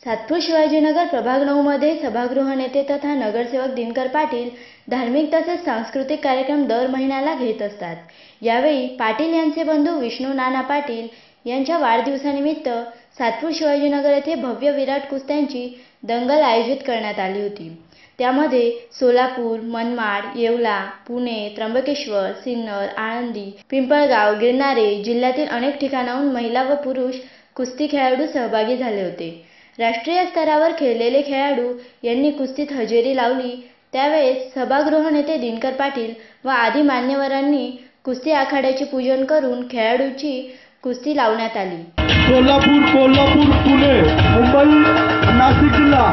सातपूर शिवाजीनगर प्रभाग 9 मध्ये सभागृह नेते तथा नगरसेवक दिनकर पाटील धार्मिक तसेच सांस्कृतिक कार्यक्रम दर महिन्याला घेत असतात। यावेळी पाटील यांचे बंधू विष्णू नाना पाटील यांच्या वाढदिवसानिमित्त सातपूर शिवाजीनगर येथे भव्य विराट कुस्त्यांची दंगल आयोजित करण्यात आली होती। त्यामध्ये सोलापूर, मनमाड, येवला, पुणे, त्र्यंबकेश्वर, सिन्नर, आळंदी, पिंपळगाव, गिरणारे जिल्ह्यातील अनेक ठिकाणाहून महिला व पुरुष कुस्ती खेळाडू सहभागी झाले होते। राष्ट्रीय स्तरावर खेळलेले खेळाडू यांनी कुस्तीत हजेरी लावली। त्यावेळेस सभागृह नेते दिनकर पाटील व आदी मान्यवरांनी कुस्ती आखाड्याचे पूजन करून खेळाडूची कुस्ती लावण्यात आली। कोल्हापूर, पुणे, मुंबई, नाशिक जिल्हा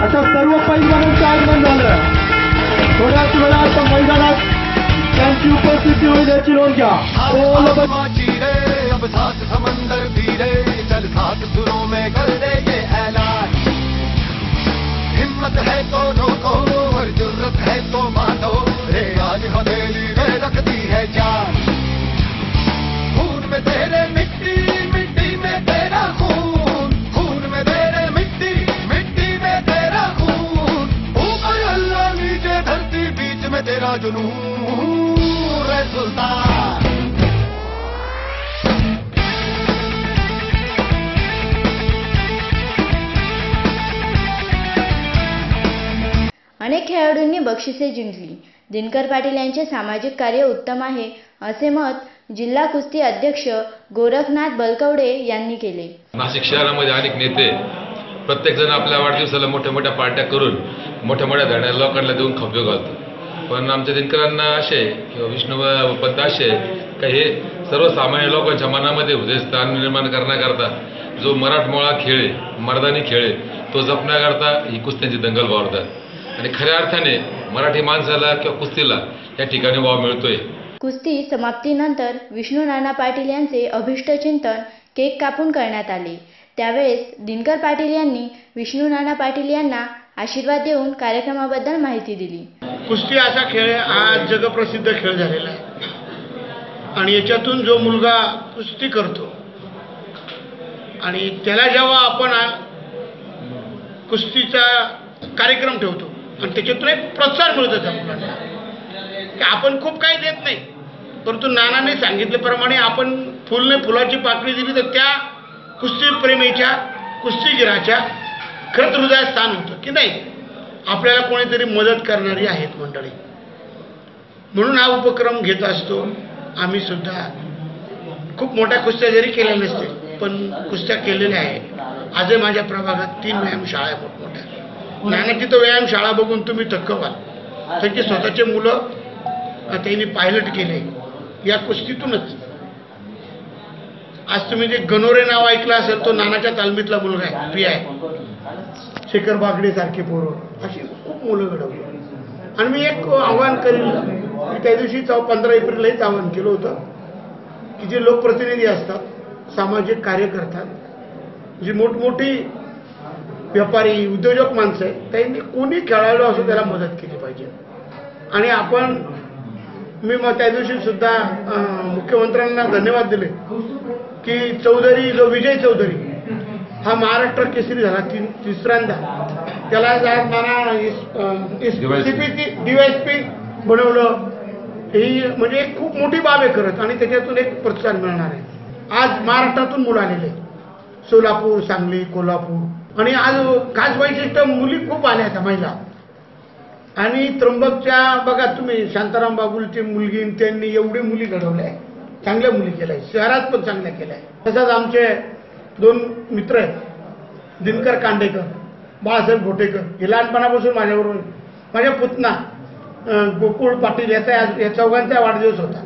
अशा सर्व पैलवानांचं आगमन झालं। थोड्याच वेळात मैदानात त्यांची उपस्थिती होईल याची नोंद घ्या। हिम्मत है तो रोको और जुर्रत है तो मानो रे आज हथेली में रखती है जान। खून में तेरे मिट्टी, मिट्टी में तेरा खून, खून में तेरे मिट्टी, मिट्टी में तेरा खून। ऊपर अल्लाह नीचे धरती बीच में तेरा जुनून रे सुल्तान। अनेक खेळाडूंनी बक्षिसे जिंकली। दिनकर पाटील यांचे सामाजिक कार्य उत्तम आहे असे मत जिल्हा कुस्ती अध्यक्ष गोरखनाथ बलकवडे यांनी केले। नाशिक शहरामध्ये अनेक नेते प्रत्येक जण आपल्या वाढदिवसाला मोठ्या पार्ट्या करून मोठ्या धड्या लोकांना देऊन खपवे घालतो। पण आमच्या दिनकरांना असे किंवा विष्णू पंत असे का हे सर्वसामान्य लोकांच्या मनामध्ये हृदयस्थान निर्माण करण्याकरता जो मराठमोळा खेळ आहे, मर्दानी खेळ आहे, तो जपण्याकरता ही कुस्त्यांची दंगल वाढवतात आणि खऱ्या अर्थाने मराठी माणसाला किंवा कुस्तीला या ठिकाणी वाव मिळतोय। कुस्ती समाप्तीनंतर विष्णू नाना पाटील यांचे अभिष्ट चिंतन केक कापून करण्यात आले। त्यावेळेस दिनकर पाटील यांनी विष्णू नाना पाटील यांना आशीर्वाद देऊन कार्यक्रमाबद्दल माहिती दिली। कुस्ती असा खेळ आज जगप्रसिद्ध खेळ झालेला आहे आणि याच्यातून जो मुलगा कुस्ती करतो आणि त्याला जेव्हा आपण कुस्तीचा कार्यक्रम ठेवतो आणि त्याच्यातून एक प्रोत्साहन मिळतं त्या मुलांना की आपण खूप काही देत नाही, परंतु नानाने सांगितल्याप्रमाणे आपण फुलाची पाकळी दिली तर त्या कुस्ती प्रेमीच्या, कुस्तीगिराच्या खरंच हृदयात स्थान होतं की नाही आपल्याला कोणीतरी मदत करणारी आहेत मंडळी। म्हणून हा उपक्रम घेत असतो। आम्ही सुद्धा खूप मोठ्या कुस्त्या जरी केल्या नसतील पण कुस्त्या केलेल्या आहेत। आजही माझ्या प्रभागात 3 व्यायामशाळा आहेत मोठमोठ्या। नानाची तो व्यायामशाळा बघून तुम्ही थक्क व्हाल। त्यांची स्वतःचे मुलं त्यांनी पायलट केले या कुस्तीतूनच। आज तुम्ही जे गणोरे नाव ऐकलं असेल तो नानाच्या तालमीतला मुलगा आहे, PI शेखर बागडे सारखे पोरं अशी खूप मुलं घडवली। आणि मी एक आव्हान करेल, मी त्या दिवशी 15 एप्रिललाच आव्हान केलं होतं की जे लोकप्रतिनिधी असतात, सामाजिक कार्य करतात, जी मोठमोठी व्यापारी उद्योजक माणसं आहेत, त्यांनी कोणी खेळाडू असो त्याला मदत केली पाहिजे। आणि मी मग त्या दिवशी सुद्धा मुख्यमंत्र्यांना धन्यवाद दिले की चौधरी जो विजय चौधरी हा महाराष्ट्र केसरी झाला तिसऱ्यांदा, त्याला DYSP बनवलं। ही म्हणजे एक खूप मोठी बाब आहे खरंच आणि त्याच्यातून एक प्रोत्साहन मिळणार आहे। आज महाराष्ट्रातून मुलं आलेले, सोलापूर, सांगली, कोल्हापूर आणि आज खास वैशिष्ट्य मुली खूप आल्या आहेत महिला। आणि त्र्यंबकच्या बघा तुम्ही शांताराम बाबूलची मुलगी त्यांनी एवढी मुली घडवल्या, चांगल्या मुली केल्या, शहरात पण चांगल्या केल्या। तसंच आमचे 2 मित्र आहेत, दिनकर कांडेकर, बाळासाहेब घोटेकर, हे लहानपणापासून माझ्याबरोबर। माझ्या पुतना गोकुळ पाटील या चौघांचा वाढदिवस होता।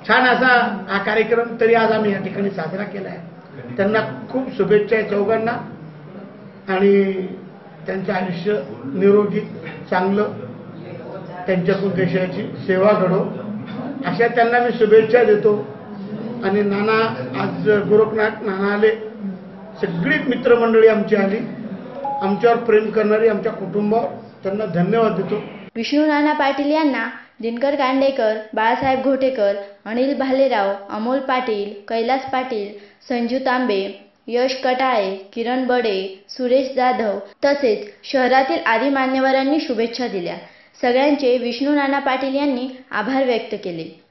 छान असा हा कार्यक्रम तरी आज आम्ही या ठिकाणी साजरा केला आहे। त्यांना खूप शुभेच्छा आहे चौघांना आणि त्यांचं आयुष्य निरोगी चांगलं, त्यांच्याकडून देशाची सेवा घडो अशा त्यांना मी शुभेच्छा देतो। आणि नाना आज गोरखनाथ नाना आले, सगळीच मित्रमंडळी आमची आली, आमच्यावर प्रेम करणारी आमच्या कुटुंबावर, त्यांना धन्यवाद देतो। विष्णू नाना पाटील यांना दिनकर कांडेकर, बाळासाहेब घोटेकर, अनिल भालेराव, अमोल पाटील, कैलास पाटील, संजू तांबे, यश कटाळे, किरण बडे, सुरेश जाधव तसेच शहरातील आदी मान्यवरांनी शुभेच्छा दिल्या. सगळ्यांचे विष्णू नाना पाटील यांनी आभार व्यक्त केले.